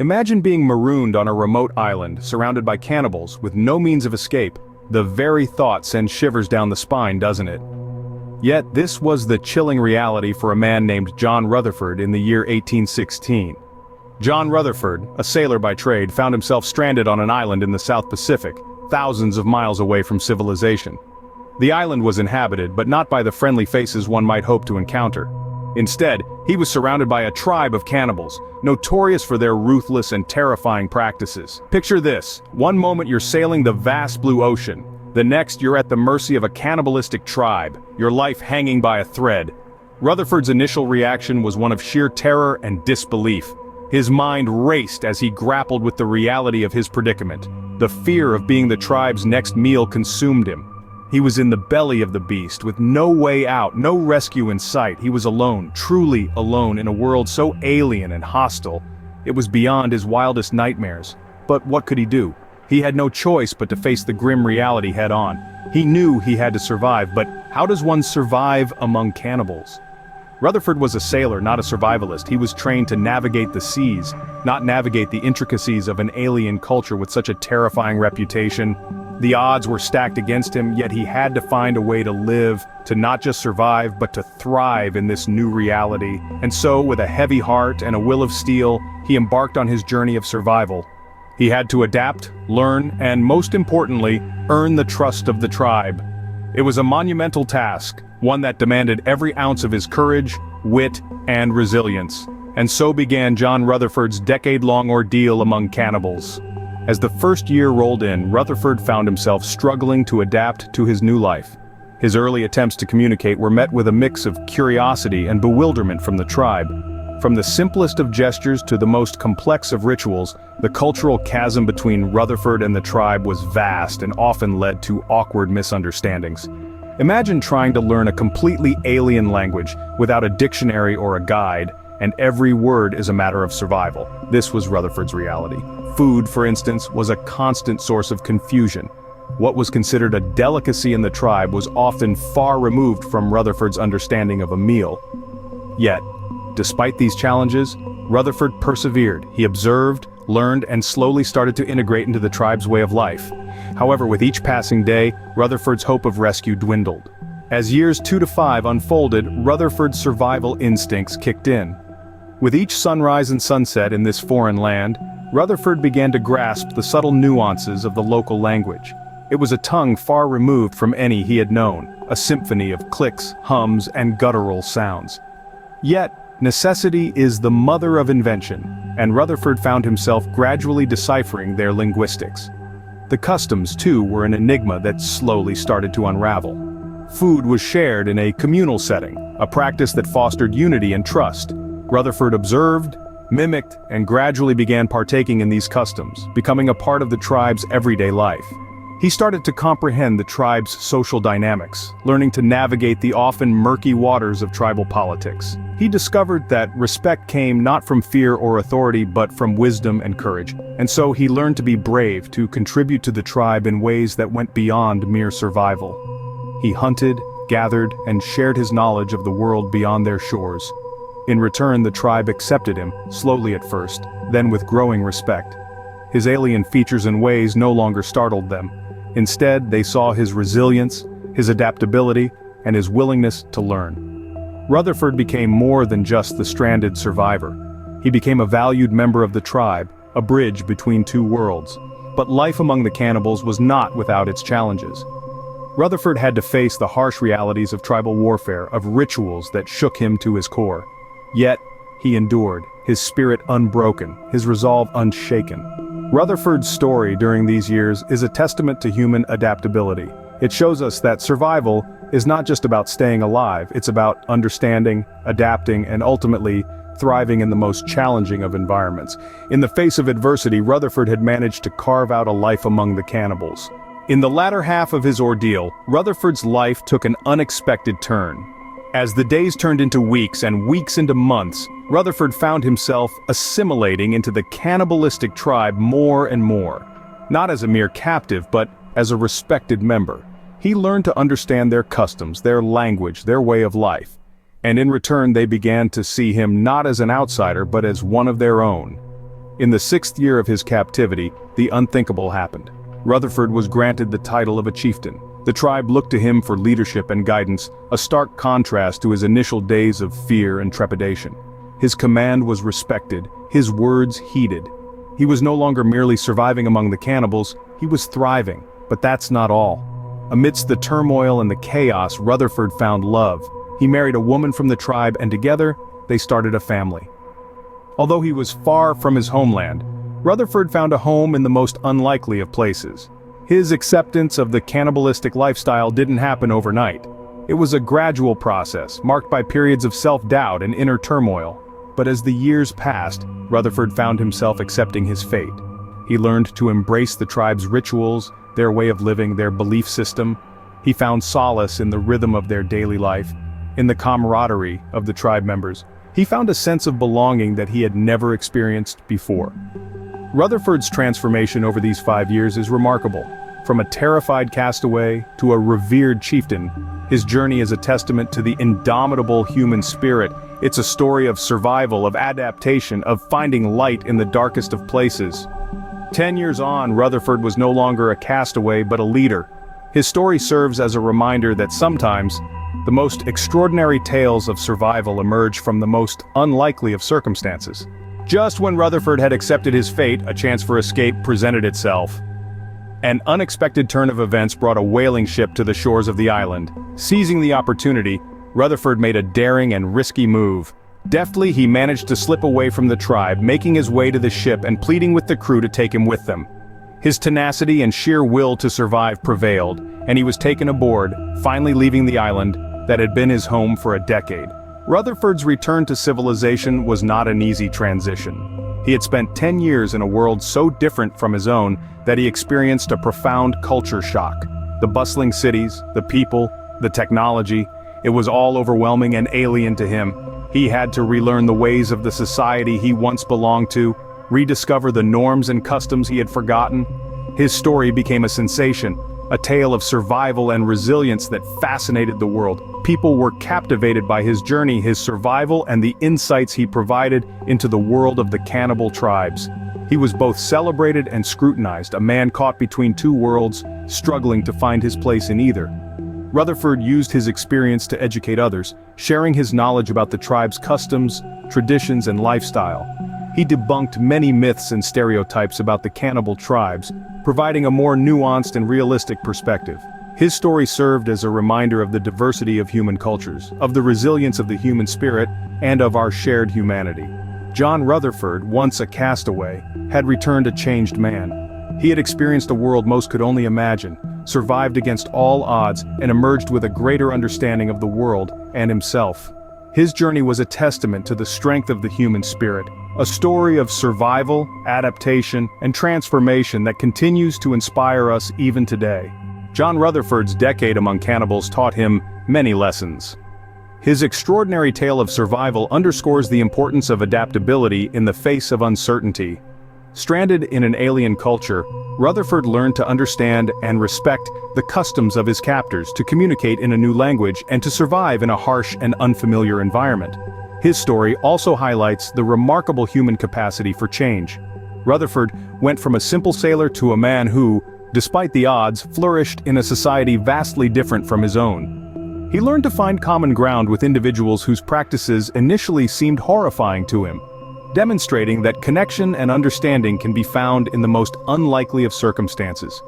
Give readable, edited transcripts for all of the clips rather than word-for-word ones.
Imagine being marooned on a remote island, surrounded by cannibals, with no means of escape. The very thought sends shivers down the spine, doesn't it? Yet this was the chilling reality for a man named John Rutherford in the year 1816. John Rutherford, a sailor by trade, found himself stranded on an island in the South Pacific, thousands of miles away from civilization. The island was inhabited, but not by the friendly faces one might hope to encounter. Instead, he was surrounded by a tribe of cannibals, notorious for their ruthless and terrifying practices. Picture this: one moment you're sailing the vast blue ocean, the next you're at the mercy of a cannibalistic tribe, your life hanging by a thread. Rutherford's initial reaction was one of sheer terror and disbelief. His mind raced as he grappled with the reality of his predicament. The fear of being the tribe's next meal consumed him. He was in the belly of the beast, with no way out, no rescue in sight. He was alone, truly alone, in a world so alien and hostile. It was beyond his wildest nightmares. But what could he do? He had no choice but to face the grim reality head-on. He knew he had to survive, but how does one survive among cannibals? Rutherford was a sailor, not a survivalist. He was trained to navigate the seas, not navigate the intricacies of an alien culture with such a terrifying reputation. The odds were stacked against him, yet he had to find a way to live, to not just survive, but to thrive in this new reality. And so, with a heavy heart and a will of steel, he embarked on his journey of survival. He had to adapt, learn, and most importantly, earn the trust of the tribe. It was a monumental task, one that demanded every ounce of his courage, wit, and resilience. And so began John Rutherford's decade-long ordeal among cannibals. As the first year rolled in, Rutherford found himself struggling to adapt to his new life. His early attempts to communicate were met with a mix of curiosity and bewilderment from the tribe. From the simplest of gestures to the most complex of rituals, the cultural chasm between Rutherford and the tribe was vast and often led to awkward misunderstandings. Imagine trying to learn a completely alien language without a dictionary or a guide, and every word is a matter of survival. This was Rutherford's reality. Food, for instance, was a constant source of confusion. What was considered a delicacy in the tribe was often far removed from Rutherford's understanding of a meal. Yet, despite these challenges, Rutherford persevered. He observed, learned, and slowly started to integrate into the tribe's way of life. However, with each passing day, Rutherford's hope of rescue dwindled. As years 2 to 5 unfolded, Rutherford's survival instincts kicked in. With each sunrise and sunset in this foreign land, Rutherford began to grasp the subtle nuances of the local language. It was a tongue far removed from any he had known, a symphony of clicks, hums, and guttural sounds. Yet, necessity is the mother of invention, and Rutherford found himself gradually deciphering their linguistics. The customs, too, were an enigma that slowly started to unravel. Food was shared in a communal setting, a practice that fostered unity and trust. Rutherford observed, mimicked, and gradually began partaking in these customs, becoming a part of the tribe's everyday life. He started to comprehend the tribe's social dynamics, learning to navigate the often murky waters of tribal politics. He discovered that respect came not from fear or authority but from wisdom and courage, and so he learned to be brave, to contribute to the tribe in ways that went beyond mere survival. He hunted, gathered, and shared his knowledge of the world beyond their shores. In return, the tribe accepted him, slowly at first, then with growing respect. His alien features and ways no longer startled them. Instead, they saw his resilience, his adaptability, and his willingness to learn. Rutherford became more than just the stranded survivor. He became a valued member of the tribe, a bridge between two worlds. But life among the cannibals was not without its challenges. Rutherford had to face the harsh realities of tribal warfare, of rituals that shook him to his core. Yet, he endured, his spirit unbroken, his resolve unshaken. Rutherford's story during these years is a testament to human adaptability. It shows us that survival is not just about staying alive, it's about understanding, adapting, and ultimately thriving in the most challenging of environments. In the face of adversity, Rutherford had managed to carve out a life among the cannibals. In the latter half of his ordeal, Rutherford's life took an unexpected turn. As the days turned into weeks and weeks into months, Rutherford found himself assimilating into the cannibalistic tribe more and more. Not as a mere captive, but as a respected member. He learned to understand their customs, their language, their way of life. And in return they began to see him not as an outsider but as one of their own. In the 6th year of his captivity, the unthinkable happened. Rutherford was granted the title of a chieftain. The tribe looked to him for leadership and guidance, a stark contrast to his initial days of fear and trepidation. His command was respected, his words heeded. He was no longer merely surviving among the cannibals, he was thriving. But that's not all. Amidst the turmoil and the chaos, Rutherford found love. He married a woman from the tribe, and together, they started a family. Although he was far from his homeland, Rutherford found a home in the most unlikely of places. His acceptance of the cannibalistic lifestyle didn't happen overnight. It was a gradual process, marked by periods of self-doubt and inner turmoil. But as the years passed, Rutherford found himself accepting his fate. He learned to embrace the tribe's rituals, their way of living, their belief system. He found solace in the rhythm of their daily life, in the camaraderie of the tribe members. He found a sense of belonging that he had never experienced before. Rutherford's transformation over these 5 years is remarkable. From a terrified castaway to a revered chieftain, his journey is a testament to the indomitable human spirit. It's a story of survival, of adaptation, of finding light in the darkest of places. 10 years on, Rutherford was no longer a castaway but a leader. His story serves as a reminder that sometimes, the most extraordinary tales of survival emerge from the most unlikely of circumstances. Just when Rutherford had accepted his fate, a chance for escape presented itself. An unexpected turn of events brought a whaling ship to the shores of the island. Seizing the opportunity, Rutherford made a daring and risky move. Deftly, he managed to slip away from the tribe, making his way to the ship and pleading with the crew to take him with them. His tenacity and sheer will to survive prevailed, and he was taken aboard, finally leaving the island that had been his home for a decade. Rutherford's return to civilization was not an easy transition. He had spent 10 years in a world so different from his own that he experienced a profound culture shock. The bustling cities, the people, the technology, it was all overwhelming and alien to him. He had to relearn the ways of the society he once belonged to, rediscover the norms and customs he had forgotten. His story became a sensation, a tale of survival and resilience that fascinated the world. People were captivated by his journey, his survival, and the insights he provided into the world of the cannibal tribes. He was both celebrated and scrutinized, a man caught between two worlds, struggling to find his place in either. Rutherford used his experience to educate others, sharing his knowledge about the tribe's customs, traditions, and lifestyle. He debunked many myths and stereotypes about the cannibal tribes, providing a more nuanced and realistic perspective. His story served as a reminder of the diversity of human cultures, of the resilience of the human spirit, and of our shared humanity. John Rutherford, once a castaway, had returned a changed man. He had experienced a world most could only imagine, survived against all odds, and emerged with a greater understanding of the world and himself. His journey was a testament to the strength of the human spirit, a story of survival, adaptation, and transformation that continues to inspire us even today. John Rutherford's decade among cannibals taught him many lessons. His extraordinary tale of survival underscores the importance of adaptability in the face of uncertainty. Stranded in an alien culture, Rutherford learned to understand and respect the customs of his captors, to communicate in a new language, and to survive in a harsh and unfamiliar environment. His story also highlights the remarkable human capacity for change. Rutherford went from a simple sailor to a man who, despite the odds, flourished in a society vastly different from his own. He learned to find common ground with individuals whose practices initially seemed horrifying to him, demonstrating that connection and understanding can be found in the most unlikely of circumstances.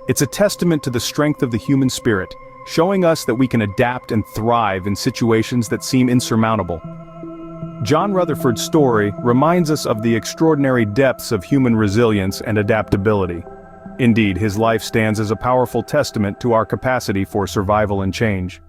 It's a testament to the strength of the human spirit, showing us that we can adapt and thrive in situations that seem insurmountable. John Rutherford's story reminds us of the extraordinary depths of human resilience and adaptability. Indeed, his life stands as a powerful testament to our capacity for survival and change.